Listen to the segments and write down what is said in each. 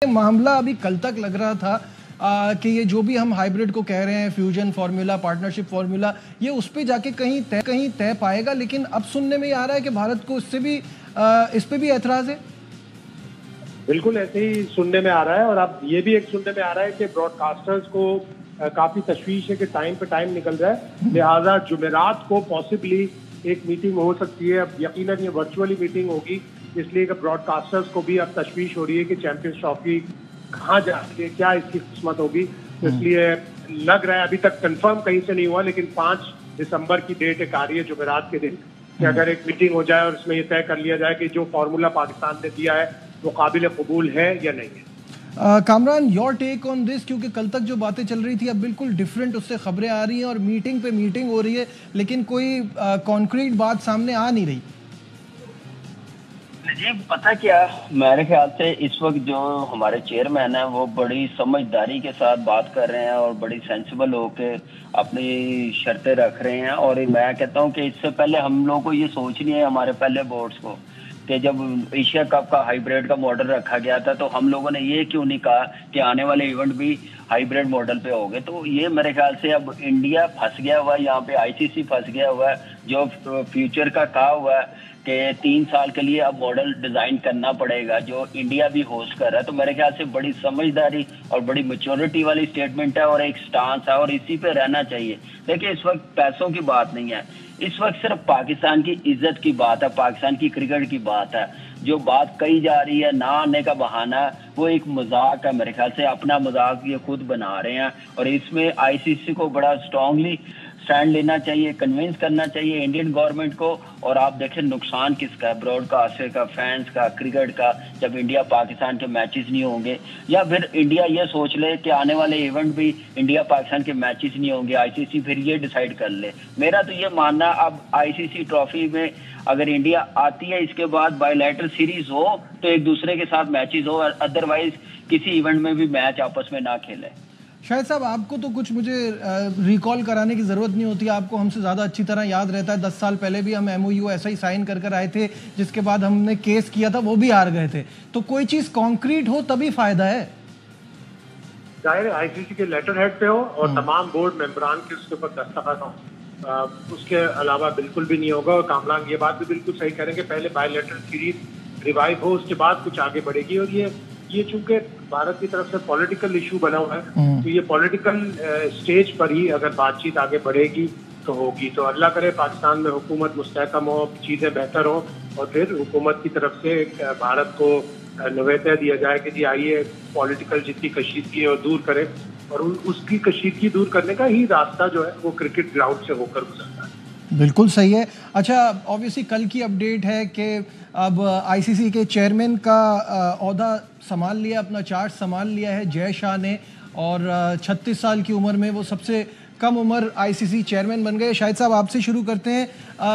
मामला अभी कल तक लग रहा था कि ये जो भी हम हाइब्रिड को कह रहे हैं, फ्यूजन फार्मूला, पार्टनरशिप फार्मूला, ये उस पे जाके कहीं तय पाएगा। लेकिन अब सुनने में ये आ रहा है कि भारत को इस पे भी ऐतराज है। बिल्कुल ऐसे ही सुनने में आ रहा है और अब ये भी एक सुनने में आ रहा है कि ब्रॉडकास्टर्स को काफी तशवीश है कि टाइम पे टाइम निकल रहा है, लिहाजा जुमेरात को पॉसिबली एक मीटिंग हो सकती है। अब यकीनन ये वर्चुअली मीटिंग होगी, इसलिए कि ब्रॉडकास्टर्स को भी अब तशवीश हो रही है कि चैंपियंस ट्रॉफी कहाँ जाती है, क्या इसकी किस्मत होगी। तो इसलिए लग रहा है, अभी तक कंफर्म कहीं से नहीं हुआ, लेकिन 5 दिसंबर की डेट एक आ रही है जुमेरात के दिन कि अगर एक मीटिंग हो जाए और इसमें ये तय कर लिया जाए कि जो फार्मूला पाकिस्तान ने दिया है वो काबिल कबूल है या नहीं है। Kamran, your take on this, क्योंकि कल तक जो बातें चल रही थी अब बिल्कुल डिफरेंट उससे खबरें आ रही हैं और मीटिंग पे मीटिंग हो रही है, लेकिन कोई कॉन्क्रीट बात सामने आ नहीं रही। जी पता क्या, मेरे ख्याल से इस वक्त जो हमारे चेयरमैन है वो बड़ी समझदारी के साथ बात कर रहे हैं और बड़ी सेंसिबल होके अपनी शर्तें रख रहे हैं। और मैं कहता हूं कि इससे पहले हम लोगों को ये सोचनी है, हमारे पहले बोर्ड्स को, कि जब एशिया कप का हाइब्रिड का मॉडल रखा गया था तो हम लोगों ने ये क्यों नहीं कहा कि आने वाले इवेंट भी हाइब्रिड मॉडल पे होंगे। तो ये मेरे ख्याल से अब इंडिया फंस गया हुआ है, यहाँ पे आईसीसी फंस गया हुआ है, जो फ्यूचर का कहा हुआ है कि 3 साल के लिए अब मॉडल डिजाइन करना पड़ेगा, जो इंडिया भी होस्ट कर रहा है। तो मेरे ख्याल से बड़ी समझदारी और बड़ी मैच्योरिटी वाली स्टेटमेंट है और एक स्टांस है और इसी पे रहना चाहिए। देखिए इस वक्त पैसों की बात नहीं है, इस वक्त सिर्फ पाकिस्तान की इज्जत की बात है, पाकिस्तान की क्रिकेट की बात है। जो बात कही जा रही है ना आने का बहाना, वो एक मजाक है। मेरे ख्याल से अपना मजाक ये खुद बना रहे हैं और इसमें आईसीसी को बड़ा स्ट्रांगली स्टैंड लेना चाहिए, कन्विंस करना चाहिए इंडियन गवर्नमेंट को। और आप देखें नुकसान किसका है, ब्रॉडकास्टर का, फैंस का, क्रिकेट का, जब इंडिया पाकिस्तान के मैचेस नहीं होंगे। या फिर इंडिया ये सोच ले कि आने वाले इवेंट भी इंडिया पाकिस्तान के मैचेस नहीं होंगे, आईसीसी फिर ये डिसाइड कर ले। मेरा तो ये मानना, अब आईसीसी ट्रॉफी में अगर इंडिया आती है इसके बाद बायलैटरल सीरीज हो तो एक दूसरे के साथ मैचेस हो, अदरवाइज किसी इवेंट में भी मैच आपस में ना खेले। शायद साहब आपको तो कुछ मुझे रिकॉल कराने की ज़रूरत नहीं होती, आपको हमसे ज़्यादा अच्छी तरह याद रहता है। 10 साल पहले भी हम एमओयू ऐसा ही साइन कर आए थे, जिसके बाद हमने केस किया था, वो भी हार गए थे। तो कोई चीज़ कॉन्क्रीट हो तभी फायदा है। जाहिर आईसीसी के लेटर हेड पे हो और तमाम बोर्ड मेंबरान के उसके ऊपर दस्तखत हो, उसके अलावा बिल्कुल भी नहीं होगा। और कामरान ये बात भी बिल्कुल सही करेंगे, पहले बायलैटरल सीरीज रिवाइव हो, उसके बाद कुछ आगे बढ़ेगी। और ये चूंकि भारत की तरफ से पॉलिटिकल इशू बना हुआ है, तो ये पॉलिटिकल स्टेज पर ही अगर बातचीत आगे बढ़ेगी तो होगी। तो अल्लाह करे पाकिस्तान में हुकूमत मुस्तहकम हो, चीजें बेहतर हो और फिर हुकूमत की तरफ से भारत को नवेता दिया जाए कि जी आइए पॉलिटिकल जितनी कशीदगी है वो दूर करें। और उसकी कशीदगी दूर करने का ही रास्ता जो है वो क्रिकेट ग्राउंड से होकर गुजरता है। बिल्कुल सही है। अच्छा, ऑब्वियसली कल की अपडेट है कि अब आईसीसी के चेयरमैन का ओहदा संभाल लिया, अपना चार्ज संभाल लिया है जय शाह ने, और 36 साल की उम्र में वो सबसे कम उम्र आईसीसी चेयरमैन बन गए। शाहिद साहब आपसे शुरू करते हैं,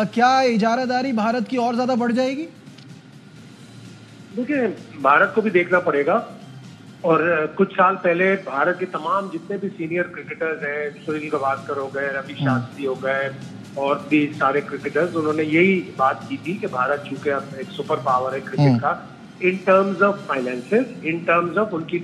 क्या इजारादारी भारत की और ज़्यादा बढ़ जाएगी? देखिए भारत को भी देखना पड़ेगा, और कुछ साल पहले भारत के तमाम जितने भी सीनियर क्रिकेटर्स हैं, सुनील गावस्कर हो गए, रवि शास्त्री हो गए और भी सारे क्रिकेटर्स, उन्होंने यही बात की थी कि भारत चूंकि अब एक सुपर पावर है क्रिकेट का, in terms of finances, in terms of उनकी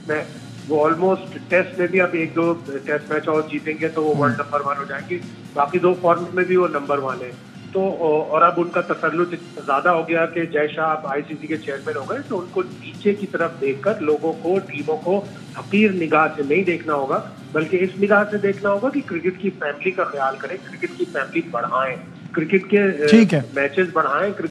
में वो ऑलमोस्ट टेस्ट में भी अब 1-2 टेस्ट मैच और जीतेंगे तो वो वर्ल्ड नंबर 1 हो जाएंगे, बाकी 2 फॉर्मेट में भी वो नंबर 1 है। तो और अब उनका तसल्लुत ज्यादा हो गया कि जय शाह अब आईसीसी के चेयरमैन हो गए, तो उनको नीचे की तरफ देखकर लोगों को, टीमों को हकीर निगाह से नहीं देखना होगा, बल्कि इस निगाह से देखना होगा कि क्रिकेट की फैमिली का ख्याल करें, क्रिकेट की फैमिली बढ़ाएं, क्रिकेट के मैचेस बढ़ाएं।